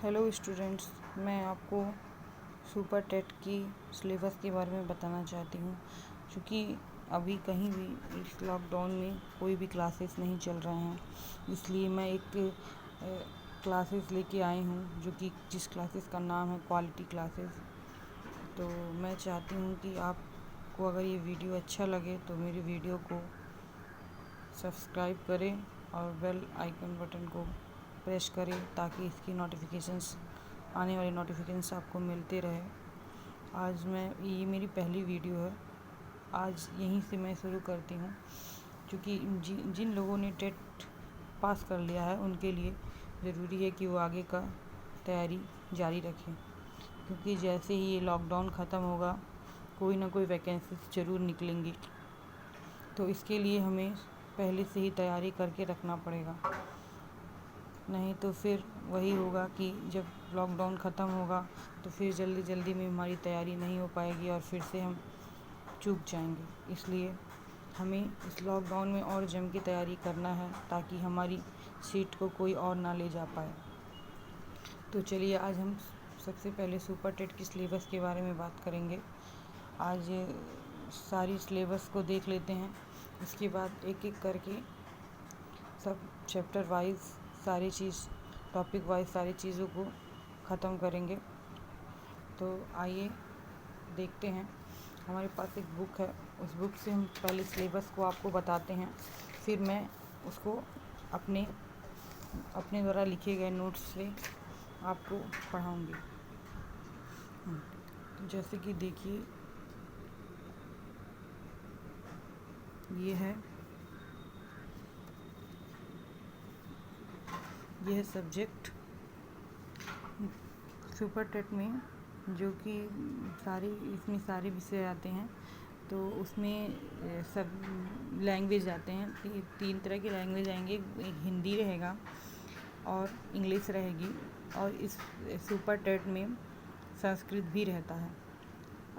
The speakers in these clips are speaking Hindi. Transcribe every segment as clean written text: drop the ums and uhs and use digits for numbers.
हेलो स्टूडेंट्स, मैं आपको सुपर टेट की सिलेबस के बारे में बताना चाहती हूँ। क्योंकि अभी कहीं भी इस लॉकडाउन में कोई भी क्लासेस नहीं चल रहे हैं, इसलिए मैं एक क्लासेस लेके आई हूँ जिस क्लासेस का नाम है क्वालिटी क्लासेस। तो मैं चाहती हूँ कि आपको अगर ये वीडियो अच्छा लगे तो मेरी वीडियो को सब्सक्राइब करें और बेल आइकन बटन को प्रेस करें ताकि इसकी आने वाली नोटिफिकेशंस आपको मिलते रहे। ये मेरी पहली वीडियो है, आज यहीं से मैं शुरू करती हूँ। क्योंकि जिन लोगों ने टेट पास कर लिया है उनके लिए ज़रूरी है कि वो आगे का तैयारी जारी रखें, क्योंकि जैसे ही ये लॉकडाउन ख़त्म होगा कोई ना कोई वैकेंसीज ज़रूर निकलेंगी। तो इसके लिए हमें पहले से ही तैयारी करके रखना पड़ेगा, नहीं तो फिर वही होगा कि जब लॉकडाउन ख़त्म होगा तो फिर जल्दी में हमारी तैयारी नहीं हो पाएगी और फिर से हम चूक जाएंगे। इसलिए हमें इस लॉकडाउन में और जम के तैयारी करना है ताकि हमारी सीट को कोई और ना ले जा पाए। तो चलिए आज हम सबसे पहले सुपर टेट की सिलेबस के बारे में बात करेंगे। आज सारी सिलेबस को देख लेते हैं, इसके बाद एक एक करके सब चैप्टर वाइज टॉपिक वाइज सारी चीज़ों को ख़त्म करेंगे। तो आइए देखते हैं। हमारे पास एक बुक है, उस बुक से हम पहले सिलेबस को आपको बताते हैं, फिर मैं उसको अपने द्वारा लिखे गए नोट्स से आपको पढ़ाऊँगी। तो जैसे कि देखिए, यह सब्जेक्ट सुपर टेट में जो कि इसमें सारे विषय आते हैं। तो उसमें सब लैंग्वेज आते हैं, तीन तरह की लैंग्वेज आएंगे। एक हिंदी रहेगा और इंग्लिश रहेगी, और इस सुपर टेट में संस्कृत भी रहता है।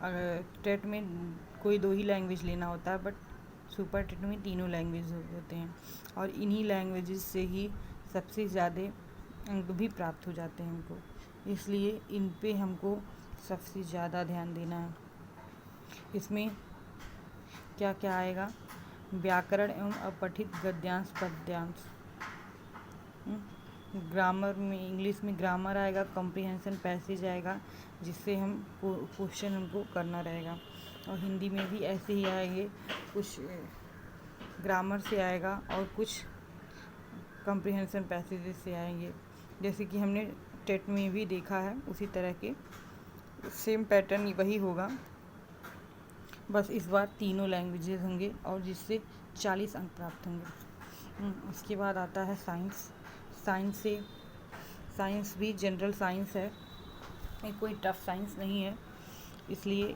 अगर टेट में कोई 2 ही लैंग्वेज लेना होता है, बट सुपर टेट में तीनों लैंग्वेज होते हैं, और इन्हीं लैंग्वेजेस से ही सबसे ज़्यादा अंक भी प्राप्त हो जाते हैं हमको। इसलिए इन पे हमको सबसे ज़्यादा ध्यान देना है। इसमें क्या क्या आएगा? व्याकरण एवं अपठित गद्यांश पद्यांश। ग्रामर में इंग्लिश में ग्रामर आएगा, कॉम्प्रिहेंशन पैसेज आएगा, जिससे हम क्वेश्चन हमको करना रहेगा। और हिंदी में भी ऐसे ही आएंगे, कुछ ग्रामर से आएगा और कुछ कॉम्प्रिहेंशन पैसेजेस से आएंगे। जैसे कि हमने टेट में भी देखा है, उसी तरह के सेम पैटर्न वही होगा, बस इस बार तीनों लैंग्वेजेस होंगे और जिससे 40 अंक प्राप्त होंगे। उसके बाद आता है साइंस। साइंस भी जनरल साइंस है, ये कोई टफ साइंस नहीं है, इसलिए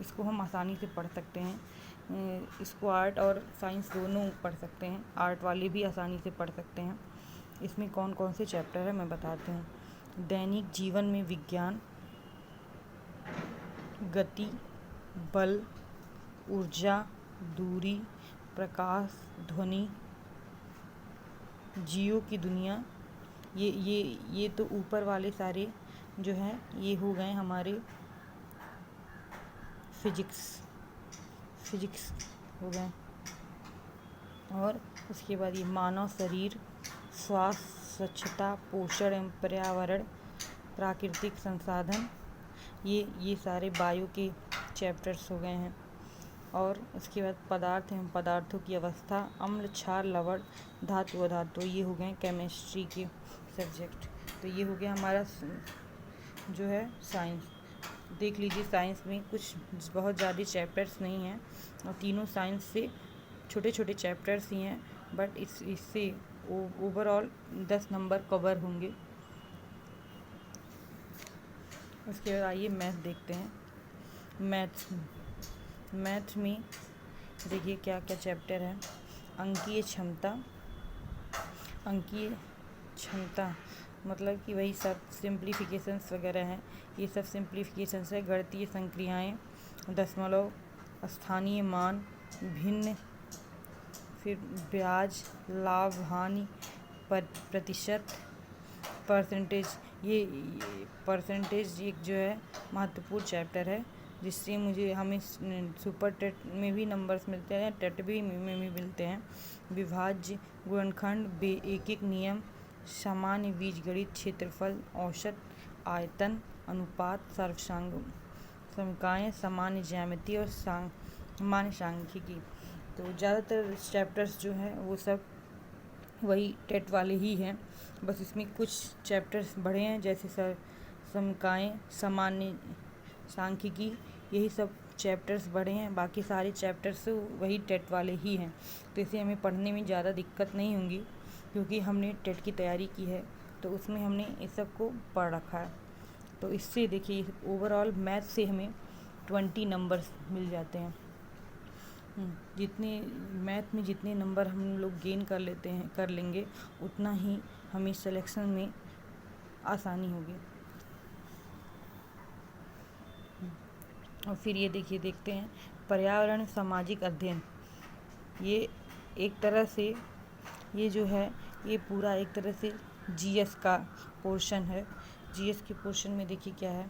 इसको हम आसानी से पढ़ सकते हैं। इसको आर्ट और साइंस दोनों पढ़ सकते हैं, आर्ट वाले भी आसानी से पढ़ सकते हैं। इसमें कौन कौन से चैप्टर है मैं बताती हूँ। दैनिक जीवन में विज्ञान, गति, बल, ऊर्जा, दूरी, प्रकाश, ध्वनि, जीवों की दुनिया, ये तो ऊपर वाले सारे जो हैं ये हो गए हमारे फिजिक्स हो गए। और उसके बाद ये मानव शरीर, स्वास्थ्य, स्वच्छता, पोषण एवं पर्यावरण, प्राकृतिक संसाधन, ये सारे बायो के चैप्टर्स हो गए हैं। और उसके बाद पदार्थ एवं पदार्थों की अवस्था, अम्ल, क्षार, लवण, धातु, अधातु, ये हो गए केमिस्ट्री के सब्जेक्ट। तो ये हो गया हमारा जो है साइंस। देख लीजिए, साइंस में कुछ बहुत ज़्यादा चैप्टर्स नहीं हैं, और तीनों साइंस से छोटे छोटे चैप्टर्स ही हैं, बट इससे ओवरऑल 10 नंबर कवर होंगे। उसके बाद आइए मैथ देखते हैं। मैथ में देखिए क्या क्या चैप्टर है। अंकीय क्षमता मतलब कि वही सब सिंप्लीफिकेशंस वगैरह हैं, ये सब सिंप्लीफिकेशंस है। गणितीय संक्रियाएं, दशमलव, स्थानीय मान, भिन्न, फिर ब्याज, लाभ, हानि, प्रतिशत, परसेंटेज, ये परसेंटेज एक जो है महत्वपूर्ण चैप्टर है, जिससे हमें सुपर टेट में भी नंबर्स मिलते हैं, टेट भी में भी मिलते हैं। विभाज्य, गुणनखंड, एक एक नियम, सामान्य बीजगणित, क्षेत्रफल, औसत, आयतन, अनुपात, समकाएं, सामान्य ज्यामिति और सामान्य सांख्यिकी। तो ज़्यादातर चैप्टर्स जो हैं वो सब वही टेट वाले ही हैं, बस इसमें कुछ चैप्टर्स बढ़े हैं, जैसे समकाएं, सामान्य सांख्यिकी, यही सब चैप्टर्स बढ़े हैं। बाकी सारे चैप्टर्स वही टेट वाले ही हैं, तो इसे हमें पढ़ने में ज़्यादा दिक्कत नहीं होंगी, क्योंकि हमने टेट की तैयारी की है, तो उसमें हमने इस सब को पढ़ रखा है। तो इससे देखिए ओवरऑल मैथ से हमें 20 नंबर्स मिल जाते हैं। जितने मैथ में जितने नंबर हम लोग गेन कर लेंगे, उतना ही हमें सिलेक्शन में आसानी होगी। और फिर ये देखते हैं पर्यावरण सामाजिक अध्ययन। ये एक तरह से ये जो है ये पूरा एक तरह से जीएस का पोर्शन है। जीएस के पोर्शन में देखिए क्या है,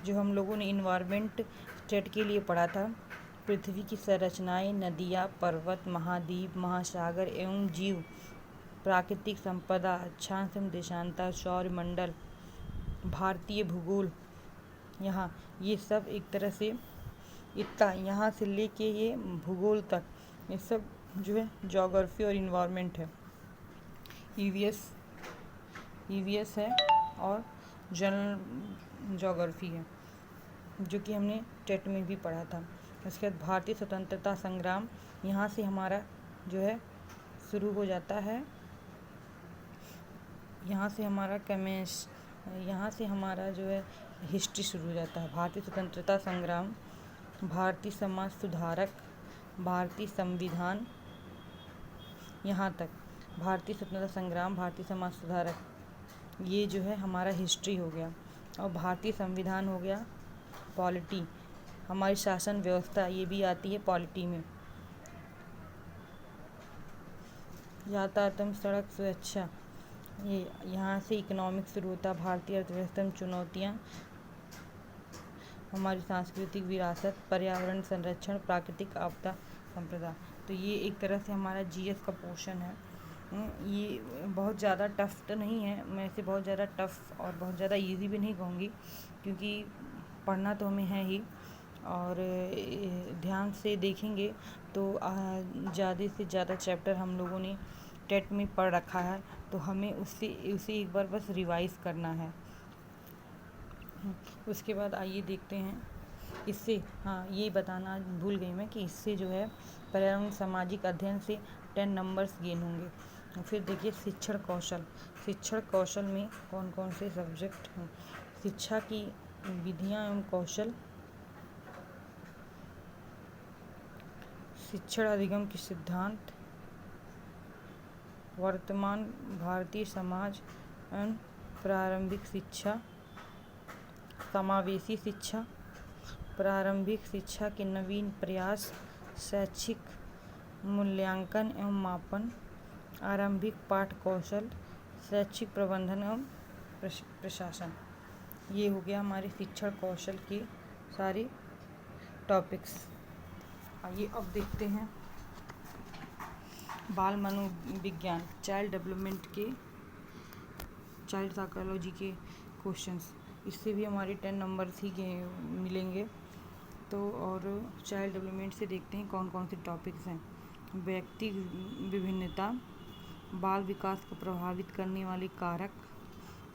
जो हम लोगों ने इन्वायरमेंट टेट के लिए पढ़ा था। पृथ्वी की संरचनाएं, नदियाँ, पर्वत, महाद्वीप, महासागर एवं जीव, प्राकृतिक संपदा, अक्षांश एवं देशांतर, सौरमंडल, भारतीय भूगोल, यहाँ ये सब एक तरह से इतना यहाँ से लेके ये भूगोल तक ये सब जो है ज्योग्राफी और इन्वायरमेंट है। ईवीएस है और जनरल ज्योग्राफी है, जो कि हमने टेट में भी पढ़ा था। उसके बाद भारतीय स्वतंत्रता संग्राम, यहाँ से हमारा जो है शुरू हो जाता है, यहाँ से हमारा जो है हिस्ट्री शुरू हो जाता है। भारतीय स्वतंत्रता संग्राम, भारतीय समाज सुधारक, भारतीय संविधान, यहाँ तक भारतीय स्वतंत्रता संग्राम, भारतीय समाज सुधारक, ये जो है हमारा हिस्ट्री हो गया। और भारतीय संविधान हो गया पॉलिटी, हमारी शासन व्यवस्था, ये भी आती है पॉलिटी में। यातायात, सड़क सुरक्षा, ये यहाँ से इकोनॉमिक्स शुरू होता है। भारतीय अर्थव्यवस्था में चुनौतियाँ, हमारी सांस्कृतिक विरासत, पर्यावरण संरक्षण, प्राकृतिक आपदा, संप्रदा। तो ये एक तरह से हमारा जीएस का पोर्शन है। ये बहुत ज़्यादा टफ तो नहीं है, मैं इसे बहुत ज़्यादा टफ और बहुत ज़्यादा इजी भी नहीं कहूँगी, क्योंकि पढ़ना तो हमें है ही, और ध्यान से देखेंगे तो ज़्यादा से ज़्यादा चैप्टर हम लोगों ने टेट में पढ़ रखा है, तो हमें उसे एक बार बस रिवाइज़ करना है। उसके बाद आइए देखते हैं इससे, हाँ ये बताना भूल गई मैं कि इससे जो है पर्यावरण सामाजिक अध्ययन से 10 नंबर्स गेन होंगे। फिर देखिए शिक्षण कौशल में कौन कौन से सब्जेक्ट हैं। शिक्षा की विधियाँ एवं कौशल, शिक्षण अधिगम के सिद्धांत, वर्तमान भारतीय समाज एवं प्रारंभिक शिक्षा, समावेशी शिक्षा, प्रारंभिक शिक्षा के नवीन प्रयास, शैक्षिक मूल्यांकन एवं मापन, आरंभिक पाठ कौशल, शैक्षिक प्रबंधन एवं प्रशासन। ये हो गया हमारे शिक्षण कौशल के सारे टॉपिक्स। आइए अब देखते हैं बाल मनोविज्ञान, चाइल्ड साइकोलॉजी के क्वेश्चंस। इससे भी हमारे 10 नंबर्स ही मिलेंगे। तो और चाइल्ड डेवलपमेंट से देखते हैं कौन कौन से टॉपिक्स हैं। व्यक्ति विभिन्नता, बाल विकास को प्रभावित करने वाले कारक,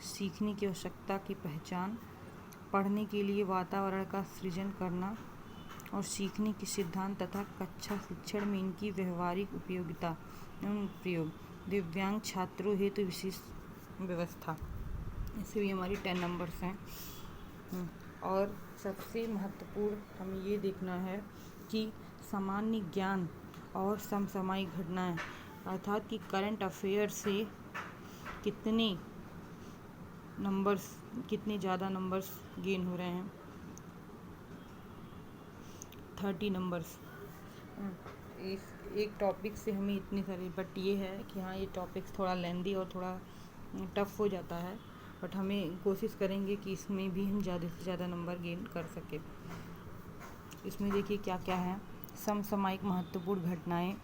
सीखने की आवश्यकता की पहचान, पढ़ने के लिए वातावरण का सृजन करना और सीखने के सिद्धांत तथा कक्षा शिक्षण में इनकी व्यवहारिक उपयोगिता एवं प्रयोग, दिव्यांग छात्रों हेतु विशेष व्यवस्था। इससे भी हमारी 10 नंबर्स हैं। और सबसे महत्वपूर्ण हमें ये देखना है कि सामान्य ज्ञान और समसामयिक घटनाएं, अर्थात कि करंट अफेयर से कितने ज़्यादा नंबर्स गेन हो रहे हैं। 30 नंबर्स एक टॉपिक से हमें इतने सारे, बट ये है कि हाँ ये टॉपिक्स थोड़ा लेंदी और थोड़ा टफ हो जाता है, बट हमें कोशिश करेंगे कि इसमें भी हम ज़्यादा से ज़्यादा नंबर गेन कर सकें। इसमें देखिए क्या क्या है। समसामयिक महत्वपूर्ण घटनाएं,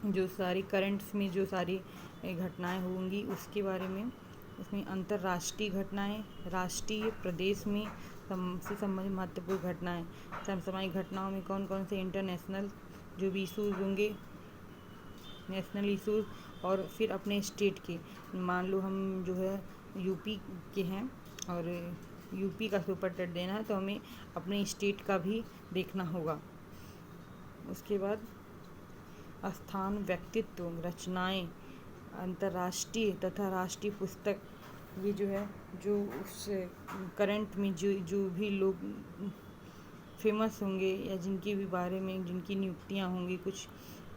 जो सारी करंट्स में जो सारी घटनाएं होंगी उसके बारे में। इसमें अंतर्राष्ट्रीय घटनाएं, राष्ट्रीय, प्रदेश में से संबंधित महत्वपूर्ण घटनाएं। समसामयिक घटनाओं में कौन कौन से इंटरनेशनल जो भी इशूज़ होंगे, नेशनल इशूज़, और फिर अपने स्टेट के। मान लो हम जो है यूपी के हैं और यूपी का सुपर टेट देना है, तो हमें अपने स्टेट का भी देखना होगा। उसके बाद स्थान, व्यक्तित्व, रचनाएं, अंतर्राष्ट्रीय तथा राष्ट्रीय पुस्तक, ये जो है जो उस करंट में जो भी लोग फेमस होंगे या जिनके भी बारे में जिनकी नियुक्तियाँ होंगी कुछ,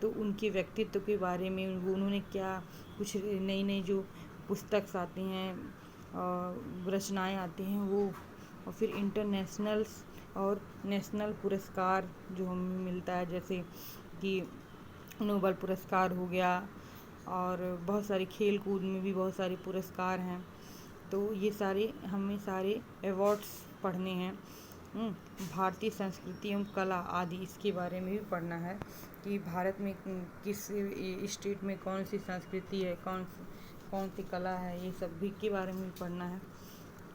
तो उनके व्यक्तित्व के बारे में उन्होंने क्या कुछ नई नई जो पुस्तक्स आती हैं, रचनाएं आती हैं वो, और फिर इंटरनेशनल्स और नेशनल पुरस्कार जो हमें मिलता है, जैसे कि नोबेल पुरस्कार हो गया, और बहुत सारे खेल कूद में भी बहुत सारे पुरस्कार हैं। तो ये सारे हमें सारे अवार्ड्स पढ़ने हैं। भारतीय संस्कृति एवं कला आदि, इसके बारे में भी पढ़ना है कि भारत में किस स्टेट में कौन सी संस्कृति है, कौन सी कला है, ये सब भी के बारे में भी पढ़ना है।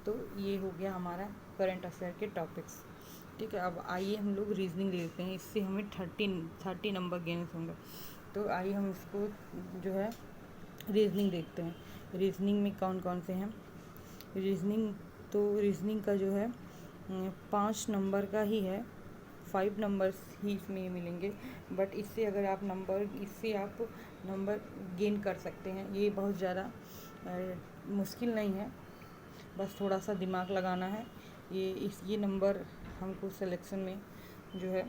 तो ये हो गया हमारा करंट अफेयर के टॉपिक्स। ठीक है, अब आइए हम लोग रीजनिंग देखते हैं। इससे हमें 30 नंबर गेन होंगे। तो आइए हम इसको जो है रीजनिंग देखते हैं। रीजनिंग में कौन कौन से हैं रीजनिंग का जो है 5 नंबर का ही है, 5 नंबर्स ही इसमें मिलेंगे, बट इससे आप नंबर गेन कर सकते हैं। ये बहुत ज़्यादा मुश्किल नहीं है, बस थोड़ा सा दिमाग लगाना है। ये नंबर हमको सिलेक्शन में जो है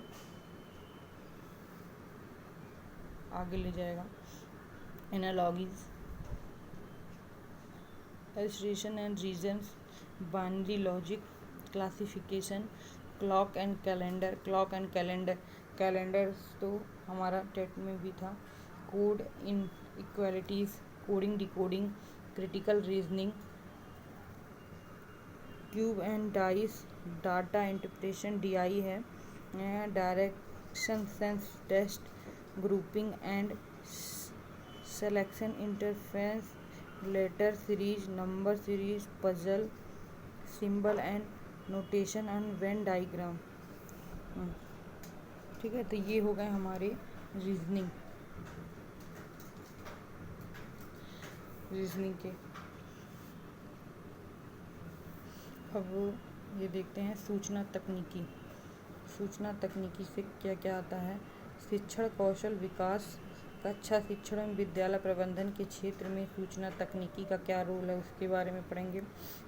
आगे ले जाएगा। Analogies, illustration and reasons, binary logic, classification, clock and calendar, calendars तो हमारा टेट में भी था। Code inequalities, coding, decoding, critical reasoning, cube and dice, data interpretation, DI है, direction sense test, grouping and selection, interference, letter series, number series, puzzle, symbol and notation and Venn diagram. ठीक है, तो ये हो गए हमारे रीजनिंग के। अब ये देखते हैं सूचना तकनीकी से क्या क्या आता है। शिक्षण कौशल विकास, कक्षा शिक्षण एवं विद्यालय प्रबंधन के क्षेत्र में सूचना तकनीकी का क्या रोल है, उसके बारे में पढ़ेंगे।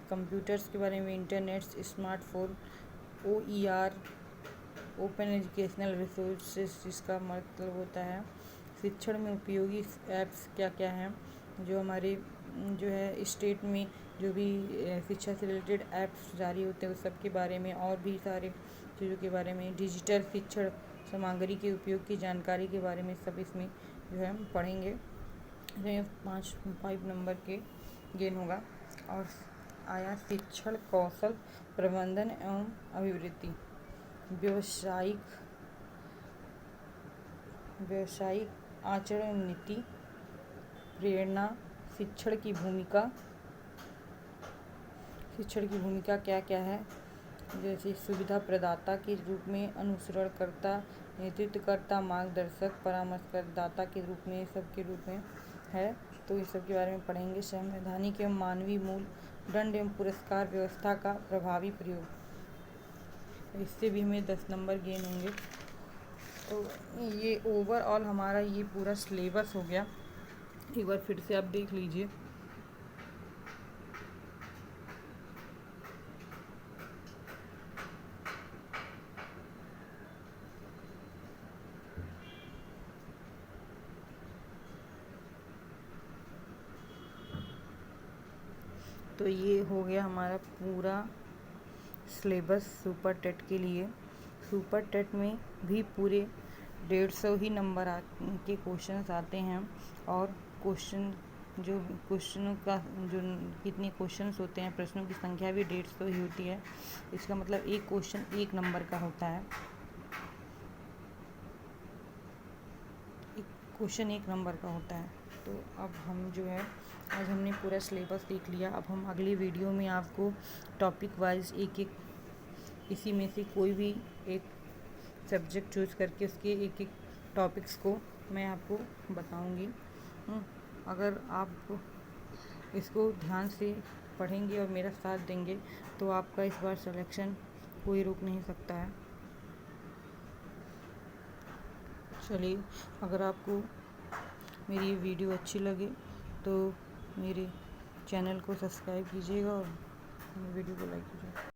कंप्यूटर्स के बारे में, internet, smartphone, OER, open educational resources, जिसका मतलब होता है शिक्षण में उपयोगी ऐप्स क्या क्या हैं, जो हमारे जो है स्टेट में जो भी शिक्षा से रिलेटेड ऐप्स जारी होते हैं उस सब के बारे में, और भी सारे चीज़ों के बारे में, डिजिटल शिक्षण सामग्री के उपयोग की जानकारी के बारे में, सब इसमें जो है हम पढ़ेंगे। तो 5 नंबर के गेन होगा। और आया शिक्षण कौशल प्रबंधन एवं अभिवृद्धि, व्यवसायिक आचरण नीति, प्रेरणा, शिक्षण की भूमिका क्या क्या है, जैसे सुविधा प्रदाता के रूप में, अनुसरणकर्ता, नेतृत्वकर्ता, मार्गदर्शक, परामर्शदाता के रूप में, सब के रूप में है। तो इस सब के बारे में पढ़ेंगे। संवैधानिक एवं मानवीय मूल, दंड एवं पुरस्कार व्यवस्था का प्रभावी प्रयोग, इससे भी हमें 10 नंबर गेन होंगे। तो ये ओवरऑल हमारा ये पूरा सिलेबस हो गया। एक बार फिर से आप देख लीजिए। तो ये हो गया हमारा पूरा सिलेबस सुपर टेट के लिए। सुपर टेट में भी पूरे 150 ही नंबर के क्वेश्चंस आते हैं, और क्वेश्चन जो क्वेश्चनों का जो कितने क्वेश्चंस होते हैं, प्रश्नों की संख्या भी 150 ही होती है। इसका मतलब एक क्वेश्चन 1 नंबर का होता है। एक क्वेश्चन 1 नंबर का होता है। तो अब हम जो है, आज हमने पूरा सिलेबस देख लिया। अब हम अगली वीडियो में आपको टॉपिक वाइज एक एक इसी में से कोई भी एक सब्जेक्ट चूज़ करके उसके एक एक टॉपिक्स को मैं आपको बताऊंगी। अगर आप इसको ध्यान से पढ़ेंगे और मेरा साथ देंगे तो आपका इस बार सिलेक्शन कोई रोक नहीं सकता है। चलिए, अगर आपको मेरी ये वीडियो अच्छी लगे तो मेरे चैनल को सब्सक्राइब कीजिएगा और वीडियो को लाइक कीजिएगा।